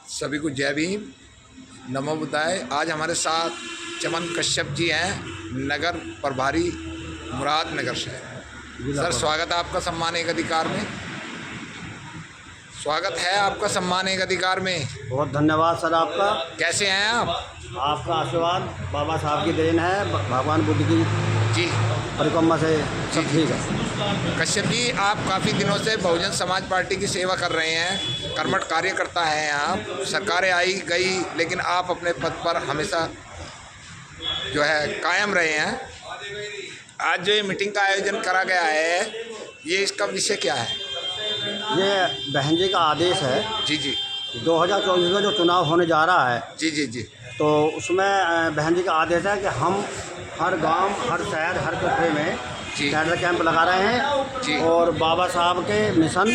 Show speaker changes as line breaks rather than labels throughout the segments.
सभी को जय भीम, नमो बुद्धाय। आज हमारे साथ चमन कश्यप जी हैं, नगर प्रभारी मुरादनगर से। सर, स्वागत है आपका सम्मान एक अधिकार में। स्वागत है आपका सम्मान एक अधिकार में।
बहुत धन्यवाद सर आपका।
कैसे हैं आप?
आपका आशीर्वाद बाबा साहब की देन है, भगवान बुद्ध की
जी
परिक्रमा से सब ठीक है।
कश्यप जी, आप काफ़ी दिनों से बहुजन समाज पार्टी की सेवा कर रहे हैं, कर्मठ कार्यकर्ता हैं आप। सरकारें आई गई, लेकिन आप अपने पद पर हमेशा जो है कायम रहे हैं। आज जो ये मीटिंग का आयोजन करा गया है, ये इसका विषय क्या है?
ये बहन जी का आदेश है।
जी जी
2024 में जो चुनाव होने जा रहा है,
जी जी जी
तो उसमें बहन जी का आदेश है कि हम हर गांव, हर शहर, हर कस्बे में
जी
कैडर कैंप लगा रहे हैं।
जी
और बाबा साहब के मिशन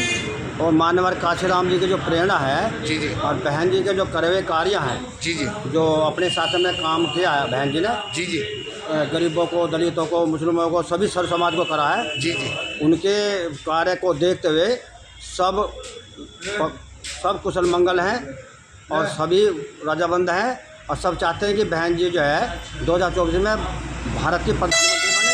और मान्यवर काशीराम जी की जो प्रेरणा है,
जी जी
और बहन जी के जो करवे कार्य हैं,
जी जी
जो अपने शासन में काम किया है बहन जी ने,
जी जी
गरीबों को, दलितों को, मुस्लिमों को, सभी सर्व समाज को करा है।
जी जी
उनके कार्य को देखते हुए सब कुशल मंगल हैं और सभी राजाबंद हैं, और सब चाहते हैं कि बहन जी जो है 2024 में भारत की प्रधानमंत्री बने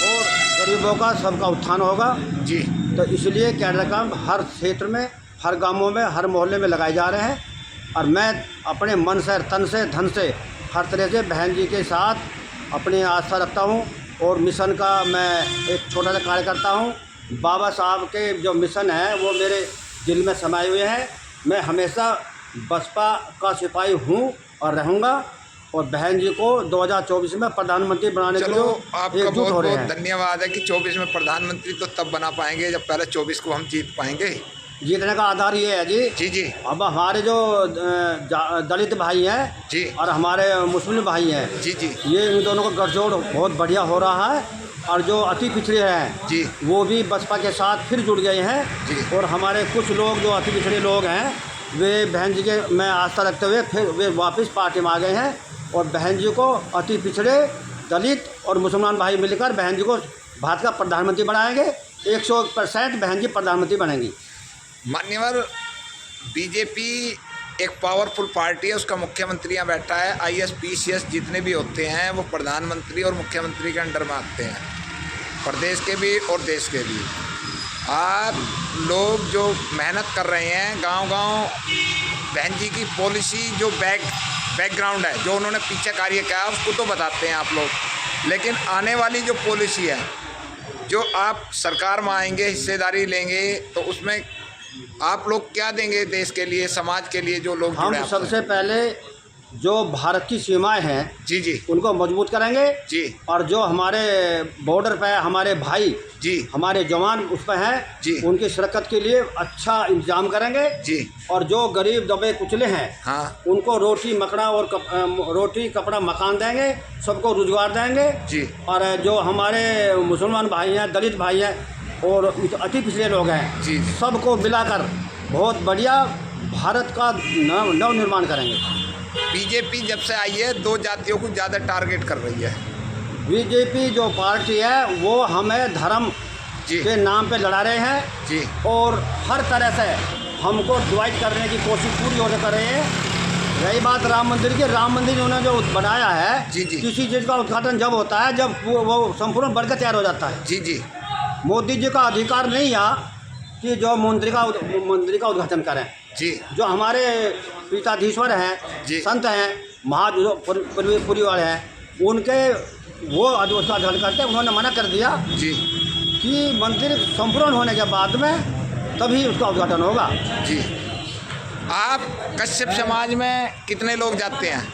और गरीबों का सबका उत्थान होगा।
जी
तो इसलिए कैडर कैंप हर क्षेत्र में, हर गांवों में, हर मोहल्ले में लगाए जा रहे हैं। और मैं अपने मन से, तन से, धन से, हर तरह से बहन जी के साथ अपनी आस्था रखता हूँ। और मिशन का मैं एक छोटा सा कार्य करता हूँ। बाबा साहब के जो मिशन है वो मेरे दिल में समाये हुए हैं। मैं हमेशा बसपा का सिपाही हूँ और रहूँगा, और बहन जी को 2024 में प्रधानमंत्री बनाने के लिए
आपका
एकजुट
बहुत
हो रहे
बहुत
हैं।
धन्यवाद है कि 24 में प्रधानमंत्री तो तब बना पाएंगे जब पहले 24 को हम जीत पाएंगे।
जीतने का आधार ये है जी।
जी जी
अब हमारे जो दलित भाई हैं
जी
और हमारे मुस्लिम भाई हैं,
जी जी
ये इन दोनों का गठजोड़ बहुत बढ़िया हो रहा है। और जो अति पिछड़े हैं
जी
वो भी बसपा के साथ फिर जुड़ गए हैं।
जी
और हमारे कुछ लोग जो अति पिछड़े लोग हैं, वे बहन जी के में आस्था रखते हुए फिर वे वापस पार्टी में आ गए हैं। और बहन जी को अति पिछड़े, दलित और मुसलमान भाई मिलकर बहन जी को भारत का प्रधानमंत्री बनाएंगे। 100% बहन जी प्रधानमंत्री बनेंगी।
मान्यवर, बीजेपी एक पावरफुल पार्टी है, उसका मुख्यमंत्री यहाँ बैठा है। IAS PCS जितने भी होते हैं वो प्रधानमंत्री और मुख्यमंत्री के अंडर में आते हैं, प्रदेश के भी और देश के भी। आप लोग जो मेहनत कर रहे हैं गांव-गांव, बहन जी की पॉलिसी जो बैकग्राउंड है, जो उन्होंने पीछे कार्य किया है, उसको तो बताते हैं आप लोग। लेकिन आने वाली जो पॉलिसी है, जो आप सरकार में आएंगे, हिस्सेदारी लेंगे, तो उसमें आप लोग क्या देंगे देश के लिए, समाज के लिए, जो लोग जुड़े
हम
हैं?
सबसे पहले जो भारत की सीमाएं हैं
जी जी
उनको मजबूत करेंगे।
जी
और जो हमारे बॉर्डर पे हमारे भाई,
जी
हमारे जवान उस पर हैं
जी
उनकी सुरक्षा के लिए अच्छा इंतजाम करेंगे।
जी
और जो गरीब दबे कुचले हैं
हाँ
उनको रोटी मकड़ा और रोटी कपड़ा मकान देंगे, सबको रोजगार देंगे।
जी
और जो हमारे मुसलमान भाई हैं, दलित भाई हैं और अति पिछड़े लोग हैं,
जी
सबको मिलाकर बहुत बढ़िया भारत का नव निर्माण करेंगे।
बीजेपी जब से आई है, दो जातियों को ज़्यादा टारगेट कर रही है।
बीजेपी जो पार्टी है वो हमें धर्म
जी
के नाम पे लड़ा रहे हैं,
जी
और हर तरह से हमको डिवाइड करने की कोशिश पूरी हो कर रहे हैं। रही बात राम मंदिर की, राम मंदिर उन्होंने जो बनाया है,
जी जी
किसी चीज़ का उद्घाटन जब होता है जब वो संपूर्ण बनकर तैयार हो जाता है।
जी जी
मोदी जी का अधिकार नहीं है कि जो मंदिर का उद्घाटन करें।
जी
जो हमारे पीठाधीश्वर हैं,
जी
संत हैं, महापुरी वाले हैं, उनके वो उसका उद्घाटन करते हैं। उन्होंने मना कर दिया
जी
कि मंदिर संपूर्ण होने के बाद में तभी उसका उद्घाटन होगा।
जी आप कश्यप समाज में कितने लोग जाते हैं?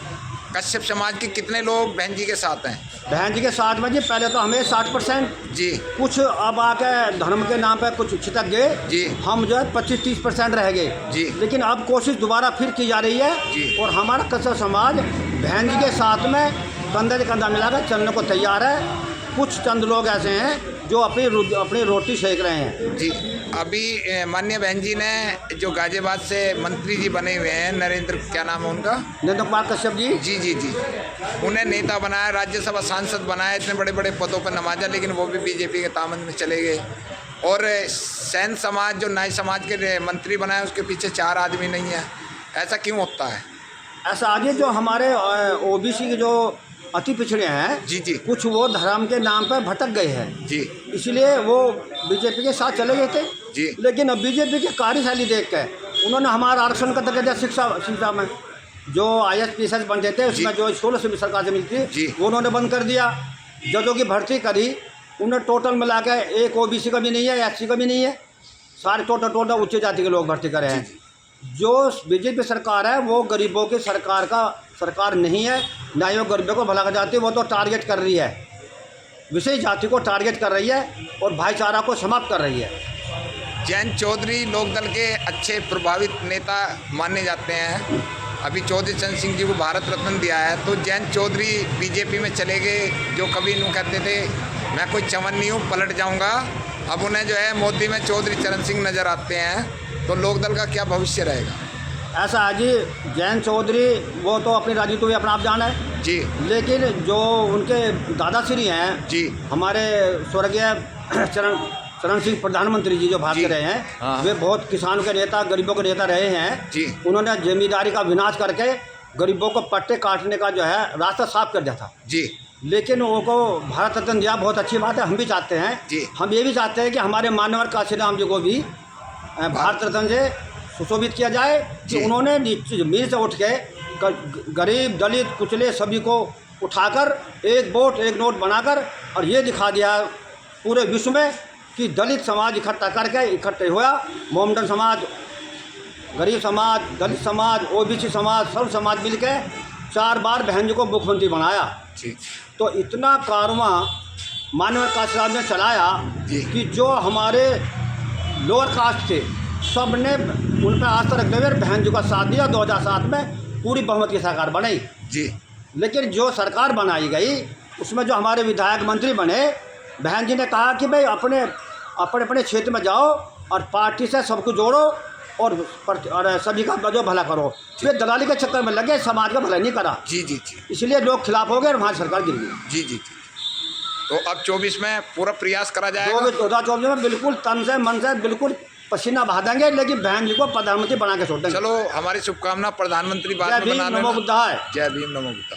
कश्यप समाज के कितने लोग बहन जी के साथ हैं?
बहन जी के साथ में जी पहले तो हमें 60%,
जी
कुछ अब आके धर्म के नाम पे कुछ छिटक गए,
जी
हम जो है 25-30% रह गए
जी
लेकिन अब कोशिश दोबारा फिर की जा रही है।
जी
और हमारा कश्यप समाज बहन जी के साथ में कंधे से कंधा मिलाकर चलने को तैयार है। कुछ चंद लोग ऐसे हैं जो अपनी रोटी सेक रहे हैं।
जी अभी माननीय बहन जी ने जो गाजियाबाद से मंत्री जी बने हुए हैं, नरेंद्र, क्या नाम है उनका?
नरेंद्र कुमार कश्यप जी।
जी जी जी उन्हें नेता बनाया, राज्यसभा सांसद बनाया, इतने बड़े बड़े पदों पर नवाजा, लेकिन वो भी बीजेपी के तामन में चले गए। और सैन समाज जो नाई समाज के मंत्री बनाए, उसके पीछे 4 आदमी नहीं है। ऐसा क्यों होता है?
ऐसा आगे जो हमारे ओबीसी के जो अति पिछड़े हैं,
जी जी
कुछ वो धर्म के नाम पर भटक गए हैं,
जी
इसलिए वो बीजेपी के साथ चले गए थे।
जी
लेकिन अब बीजेपी की कार्यशैली देख कर उन्होंने हमारा आरक्षण का दिया शिक्षा में जो IAS बनते थे उसमें जो 1600 सरकार से मिलती
जी।
थी वो उन्होंने बंद कर दिया। जजों की भर्ती करी, उन्होंने टोटल मिला के एक OBC का भी नहीं है, SC का भी नहीं है, सारे टोटल उच्च जाति के लोग भर्ती करे हैं। जो बीजेपी सरकार है वो गरीबों की सरकार नहीं है, ना ही वो गरीबों को भला कर जाती है, वो तो टारगेट कर रही है, विशेष जाति को टारगेट कर रही है और भाईचारा को समाप्त कर रही है।
जयंत चौधरी लोकदल के अच्छे प्रभावित नेता माने जाते हैं। अभी चौधरी चरण सिंह जी को भारत रत्न दिया है, तो जयंत चौधरी बीजेपी में चले गए, जो कभी यूँ कहते थे मैं कोई चमन नहीं हूँ, पलट जाऊँगा। अब उन्हें जो है मोदी में चौधरी चरण सिंह नज़र आते हैं, तो लोकदल का क्या भविष्य रहेगा?
ऐसा है जी, जयंत चौधरी वो तो अपनी राजनीति में अपना आप जाना है
जी,
लेकिन जो उनके दादाश्री हैं
जी
हमारे स्वर्गीय चरण सिंह प्रधानमंत्री जी जो भाग
जी।
रहे हैं,
हाँ।
वे बहुत किसानों के नेता, गरीबों के नेता रहे हैं
जी।
उन्होंने जमींदारी का विनाश करके गरीबों को पट्टे काटने का जो है रास्ता साफ कर दिया था।
जी
लेकिन उनको भारत रत्न दिया, बहुत अच्छी बात है, हम भी चाहते हैं
जी।
हम ये भी चाहते हैं कि हमारे मानवर काशीराम जी को भी भारत रत्न से सुशोभित किया जाए
जी।
कि उन्होंने जमीन से उठ के गरीब, दलित, कुचले सभी को उठाकर एक वोट एक नोट बनाकर और ये दिखा दिया पूरे विश्व में कि दलित समाज इकट्ठे हुआ, मोमडन समाज, गरीब समाज, दलित समाज, OBC समाज, सर्व समाज मिल के 4 बार बहन जी को मुख्यमंत्री बनाया।
जी
तो इतना कारवां मानव काशीराम ने चलाया
जी।
कि जो हमारे लोअर कास्ट थे सब ने उन पर आस्था रखते हुए बहन जी का साथ दिया। 2007 में पूरी बहुमत की सरकार बनाई।
जी
लेकिन जो सरकार बनाई गई उसमें जो हमारे विधायक मंत्री बने, बहन जी ने कहा कि भाई अपने अपने क्षेत्र में जाओ और पार्टी से सबको जोड़ो और सभी का जो भला करो। वे दलाली के चक्कर में लगे, समाज का भला नहीं करा।
जी जी जी
इसलिए लोग खिलाफ हो गए और हमारी सरकार गिर गई।
जी जी जी। तो अब 24 में पूरा प्रयास करा जाएगा।
2024 में बिल्कुल तन से मन से बिल्कुल पसीना बहा देंगे, लेकिन बहन जी को प्रधानमंत्री बना के छोड़ देंगे।
चलो, हमारी शुभकामना। प्रधानमंत्री बाद
जय
में
भीम,
बना
नमो
देना।
बुद्धाय।
जय भीम, नमो बुद्धाय।